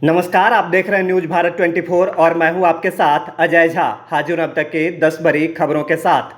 नमस्कार, आप देख रहे हैं न्यूज भारत 24 और मैं हूं आपके साथ अजय झा। हाजिर अब तक के 10 बड़ी खबरों के साथ।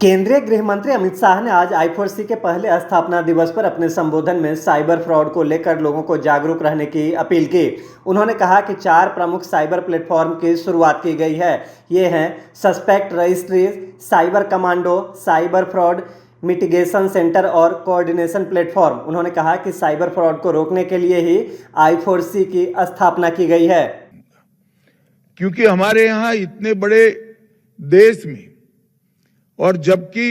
केंद्रीय गृह मंत्री अमित शाह ने आज I4C के पहले स्थापना दिवस पर अपने संबोधन में साइबर फ्रॉड को लेकर लोगों को जागरूक रहने की अपील की। उन्होंने कहा कि 4 प्रमुख साइबर प्लेटफॉर्म की शुरुआत की गई है। ये हैं suspect registry, cyber commando, cyber fraud mitigation centre और कोऑर्डिनेशन प्लेटफॉर्म। उन्होंने कहा कि साइबर फ्रॉड को रोकने के लिए ही I4C की स्थापना की गई है। क्योंकि हमारे यहाँ इतने बड़े देश में और जबकि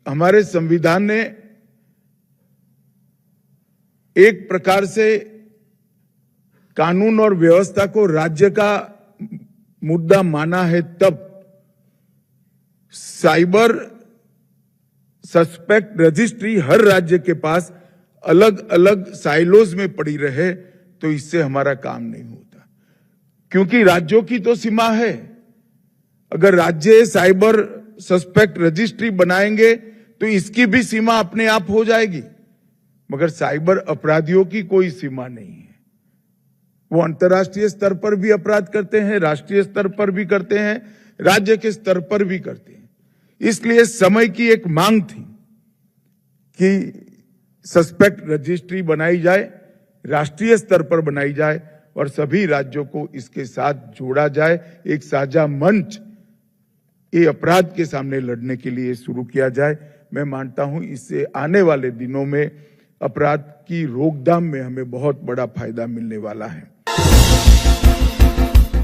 हमारे संविधान ने एक प्रकार से कानून और व्यवस्था को राज्य का मुद्दा माना है, तब साइबर सस्पेक्ट रजिस्ट्री हर राज्य के पास अलग अलग साइलोज में पड़ी रहे तो इससे हमारा काम नहीं होता। क्योंकि राज्यों की तो सीमा है। अगर राज्य साइबर सस्पेक्ट रजिस्ट्री बनाएंगे तो इसकी भी सीमा अपने आप हो जाएगी, मगर साइबर अपराधियों की कोई सीमा नहीं है। वो अंतर्राष्ट्रीय स्तर पर भी अपराध करते हैं, राष्ट्रीय स्तर पर भी करते हैं, राज्य के स्तर पर भी करते हैं। इसलिए समय की एक मांग थी कि सस्पेक्ट रजिस्ट्री बनाई जाए, राष्ट्रीय स्तर पर बनाई जाए और सभी राज्यों को इसके साथ जोड़ा जाए। एक साझा मंच ये अपराध के सामने लड़ने के लिए शुरू किया जाए। मैं मानता हूं इससे आने वाले दिनों में अपराध की रोकथाम में हमें बहुत बड़ा फायदा मिलने वाला है।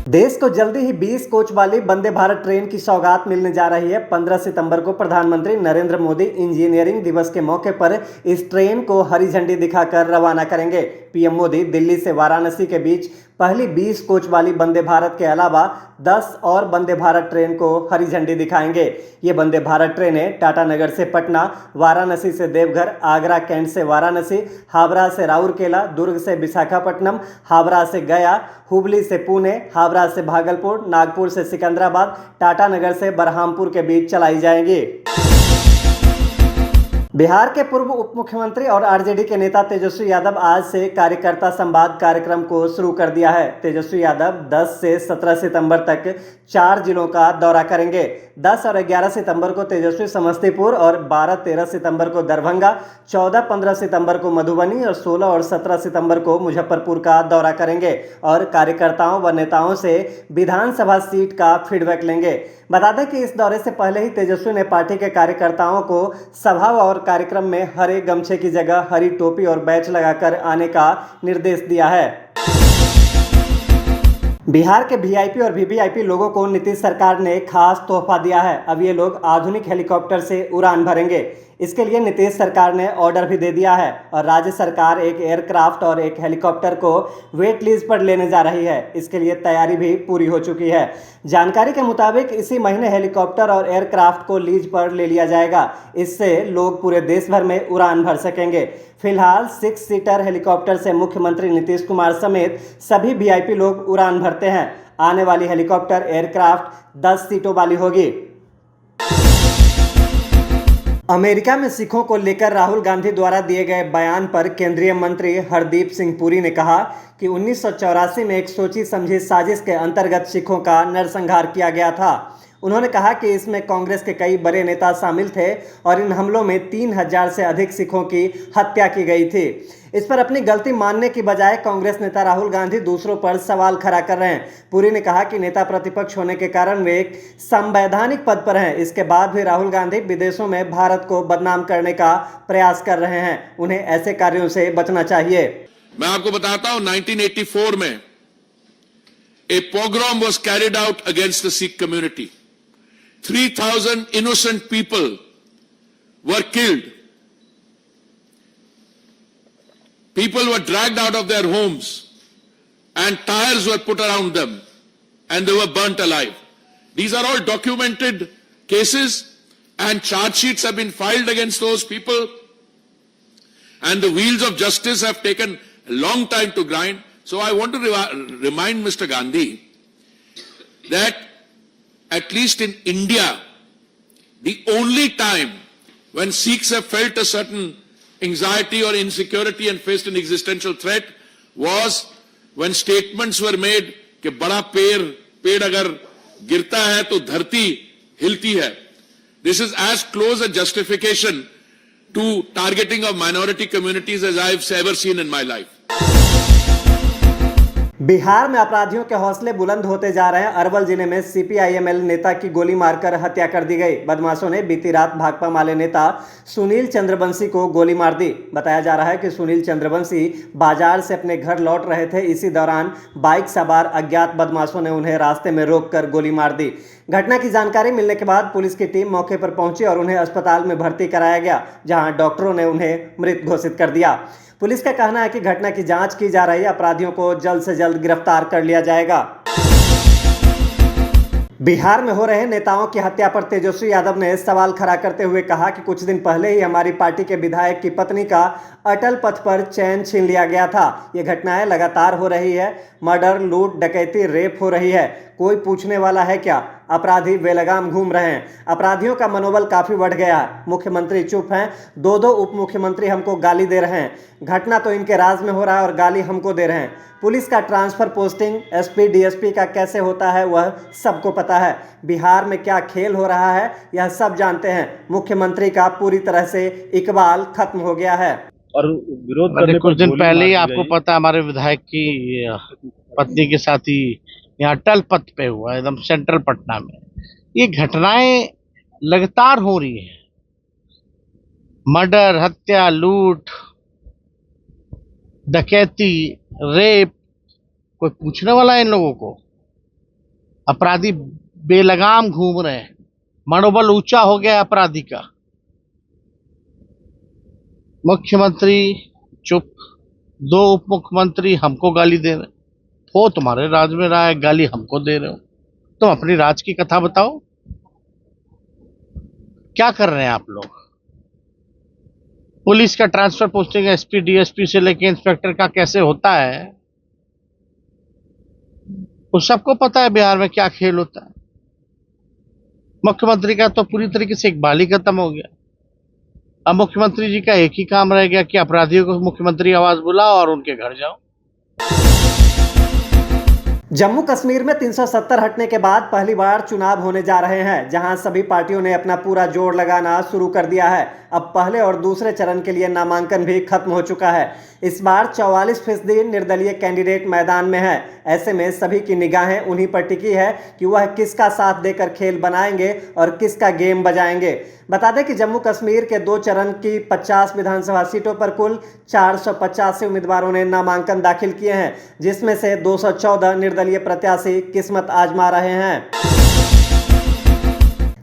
देश को जल्दी ही 20 कोच वाली वंदे भारत ट्रेन की सौगात मिलने जा रही है। 15 सितंबर को प्रधानमंत्री नरेंद्र मोदी इंजीनियरिंग दिवस के मौके पर इस ट्रेन को हरी झंडी दिखाकर रवाना करेंगे। पीएम मोदी दिल्ली से वाराणसी के बीच पहली 20 कोच वाली वंदे भारत के अलावा 10 और वंदे भारत ट्रेन को हरी झंडी दिखाएंगे। ये वंदे भारत ट्रेनें टाटानगर से पटना, वाराणसी से देवघर, आगरा कैंट से वाराणसी, हावड़ा से राउरकेला, दुर्ग से विशाखापट्टनम, हावड़ा से गया, हुबली से पुणे, हावड़ा से भागलपुर, नागपुर से सिकंदराबाद, टाटानगर से बरहामपुर के बीच चलाई जाएंगी। बिहार के पूर्व उप मुख्यमंत्री और आरजेडी के नेता तेजस्वी यादव आज से कार्यकर्ता संवाद कार्यक्रम को शुरू कर दिया है। तेजस्वी यादव 10 से 17 सितंबर तक 4 जिलों का दौरा करेंगे। 10 और 11 सितंबर को तेजस्वी समस्तीपुर और 12-13 सितंबर को दरभंगा, 14-15 सितंबर को मधुबनी और 16 और 17 सितंबर को मुजफ्फरपुर का दौरा करेंगे और कार्यकर्ताओं व नेताओं से विधानसभा सीट का फीडबैक लेंगे। बता दें कि इस दौरे से पहले ही तेजस्वी ने पार्टी के कार्यकर्ताओं को सभा और कार्यक्रम में हरे गमछे की जगह हरी टोपी और बैच लगाकर आने का निर्देश दिया है। बिहार के वीआईपी और वीवीआईपी लोगों को नीतीश सरकार ने खास तोहफा दिया है। अब ये लोग आधुनिक हेलीकॉप्टर से उड़ान भरेंगे। इसके लिए नीतीश सरकार ने ऑर्डर भी दे दिया है और राज्य सरकार एक एयरक्राफ्ट और एक हेलीकॉप्टर को वेट लीज पर लेने जा रही है। इसके लिए तैयारी भी पूरी हो चुकी है। जानकारी के मुताबिक इसी महीने हेलीकॉप्टर और एयरक्राफ्ट को लीज पर ले लिया जाएगा। इससे लोग पूरे देश भर में उड़ान भर सकेंगे। फिलहाल 6 सीटर हेलीकॉप्टर से मुख्यमंत्री नीतीश कुमार समेत सभी वीआईपी लोग उड़ान भरते हैं। आने वाली हेलीकॉप्टर एयरक्राफ्ट 10 सीटों वाली होगी। अमेरिका में सिखों को लेकर राहुल गांधी द्वारा दिए गए बयान पर केंद्रीय मंत्री हरदीप सिंह पुरी ने कहा कि 1984 में एक सोची समझी साजिश के अंतर्गत सिखों का नरसंहार किया गया था। उन्होंने कहा कि इसमें कांग्रेस के कई बड़े नेता शामिल थे और इन हमलों में 3000 से अधिक सिखों की हत्या की गई थी। इस पर अपनी गलती मानने की बजाय कांग्रेस नेता राहुल गांधी दूसरों पर सवाल खड़ा कर रहे हैं। पुरी ने कहा कि नेता प्रतिपक्ष होने के कारण वे एक संवैधानिक पद पर हैं। इसके बाद भी राहुल गांधी विदेशों में भारत को बदनाम करने का प्रयास कर रहे हैं। उन्हें ऐसे कार्यों से बचना चाहिए। मैं आपको बताता हूं, 1984 में a pogrom was carried out against the Sikh community. 3,000 innocent people were killed. People were dragged out of their homes and tires were put around them and they were burnt alive. These are all documented cases and charge sheets have been filed against those people and the wheels of justice have taken a long time to grind. So I want to remind Mr. Gandhi that at least in India, the only time when Sikhs have felt a certain anxiety or insecurity and faced an existential threat was when statements were made कि बड़ा पेड़ अगर गिरता है तो धरती हिलती है. This is as close a justification to targeting of minority communities as I've ever seen in my life. Bihar में अपराधियों के हौसले बुलंद होते जा रहे हैं. अरवल जिले में सीपीआईएमएल नेता की गोली मारकर हत्या कर दी गई. बदमाशों ने बीती रात भाकपा माले नेता सुनील चंद्रवंशी को गोली मार दी. बताया जा रहा है कि सुनील चंद्रवंशी बाजार से अपने घर लौट रहे थे. इसी दौरान बाइक सवार अज्ञात बदमाशों ने उन्हें रास्ते में रोककर गोली मार दी. घटना की जानकारी मिलने के बाद पुलिस की टीम मौके पर पहुंची और उन्हें अस्पताल में भर्ती कराया गया, जहां डॉक्टरों ने उन्हें मृत घोषित कर दिया. पुलिस का कहना है कि घटना की जांच की जा रही है. अपराधियों को जल्द से जल्द गिरफ्तार कर लिया जाएगा. बिहार में हो रहे नेताओं की हत्या पर तेजस्वी यादव ने सवाल खड़ा करते हुए कहा कि कुछ दिन पहले ही हमारी पार्टी के विधायक की पत्नी का अटल पथ पर चैन छीन लिया गया था. ये घटनाएं लगातार हो रही है. मर्डर, लूट, डकैती, रेप हो रही है. कोई पूछने वाला है क्या? अपराधी बेलगाम घूम रहे हैं. अपराधियों का मनोबल काफी बढ़ गया है. मुख्यमंत्री चुप हैं. दो उप मुख्यमंत्री हमको गाली दे रहे हैं. घटना तो इनके राज में हो रहा है और गाली हमको दे रहे हैं. पुलिस का ट्रांसफर पोस्टिंग एसपी डीएसपी का कैसे होता है वह सबको पता है. बिहार में क्या खेल हो रहा है यह सब जानते हैं. मुख्यमंत्री का पूरी तरह से इकबाल खत्म हो गया है. और विरोध करने कुछ दिन पहले ही आपको पता हमारे विधायक की पत्नी के साथ ही यहाँ अटल पथ पे हुआ, एकदम सेंट्रल पटना में. ये घटनाएं लगातार हो रही है. मर्डर, हत्या, लूट, डकैती, रेप. कोई पूछने वाला है इन लोगों को? अपराधी बेलगाम घूम रहे हैं. मनोबल ऊंचा हो गया है अपराधी का. मुख्यमंत्री चुप, दो उप मुख्यमंत्री हमको गाली दे रहे. हो तुम्हारे राज में रहा है, गाली हमको दे रहे हो. तुम अपनी राज की कथा बताओ, क्या कर रहे हैं आप लोग? पुलिस का ट्रांसफर पोस्टिंग एसपी डीएसपी से लेके इंस्पेक्टर का कैसे होता है वो सबको पता है. बिहार में क्या खेल होता है. मुख्यमंत्री का तो पूरी तरीके से इकबाल ही खत्म हो गया. अब मुख्यमंत्री जी का एक ही काम रह गया कि अपराधियों को मुख्यमंत्री आवाज बुलाओ और उनके घर जाओ. जम्मू कश्मीर में 370 हटने के बाद पहली बार चुनाव होने जा रहे हैं, जहां सभी पार्टियों ने अपना पूरा जोर लगाना शुरू कर दिया है. अब पहले और दूसरे चरण के लिए नामांकन भी खत्म हो चुका है. इस बार 44% निर्दलीय कैंडिडेट मैदान में है. ऐसे में सभी की निगाहें उन्हीं पर टिकी है कि वह किसका साथ देकर खेल बनाएंगे और किसका गेम बजाएंगे. बता दें कि जम्मू कश्मीर के 2 चरण की 50 विधानसभा सीटों पर कुल 485 उम्मीदवारों ने नामांकन दाखिल किए हैं, जिसमें से 214 निर्दलीय प्रत्याशी किस्मत आजमा रहे हैं.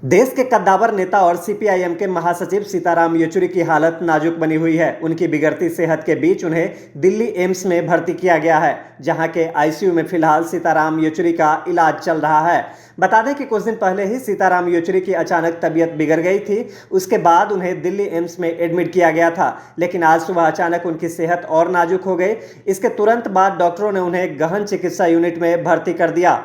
देश के कद्दावर नेता और सीपीआईएम के महासचिव सीताराम येचुरी की हालत नाजुक बनी हुई है. उनकी बिगड़ती सेहत के बीच उन्हें दिल्ली एम्स में भर्ती किया गया है, जहां के आईसीयू में फिलहाल सीताराम येचुरी का इलाज चल रहा है. बता दें कि कुछ दिन पहले ही सीताराम येचुरी की अचानक तबीयत बिगड़ गई थी. उसके बाद उन्हें दिल्ली एम्स में एडमिट किया गया था, लेकिन आज सुबह अचानक उनकी सेहत और नाजुक हो गई. इसके तुरंत बाद डॉक्टरों ने उन्हें गहन चिकित्सा यूनिट में भर्ती कर दिया.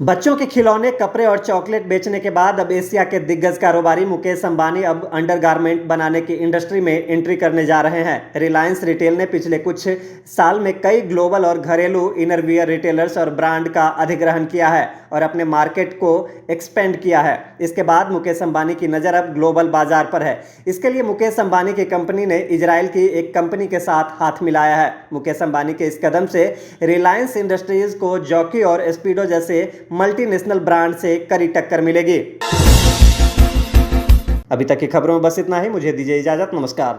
बच्चों के खिलौने, कपड़े और चॉकलेट बेचने के बाद अब एशिया के दिग्गज कारोबारी मुकेश अंबानी अब अंडरगारमेंट बनाने की इंडस्ट्री में एंट्री करने जा रहे हैं. रिलायंस रिटेल ने पिछले कुछ साल में कई ग्लोबल और घरेलू इनरवियर रिटेलर्स और ब्रांड का अधिग्रहण किया है और अपने मार्केट को एक्सपेंड किया है. इसके बाद मुकेश अंबानी की नज़र अब ग्लोबल बाजार पर है. इसके लिए मुकेश अंबानी की कंपनी ने इजराइल की एक कंपनी के साथ हाथ मिलाया है. मुकेश अंबानी के इस कदम से रिलायंस इंडस्ट्रीज को जॉकी और स्पीडो जैसे मल्टीनेशनल ब्रांड से कड़ी टक्कर मिलेगी. अभी तक की खबरों में बस इतना ही. मुझे दीजिए इजाजत. नमस्कार.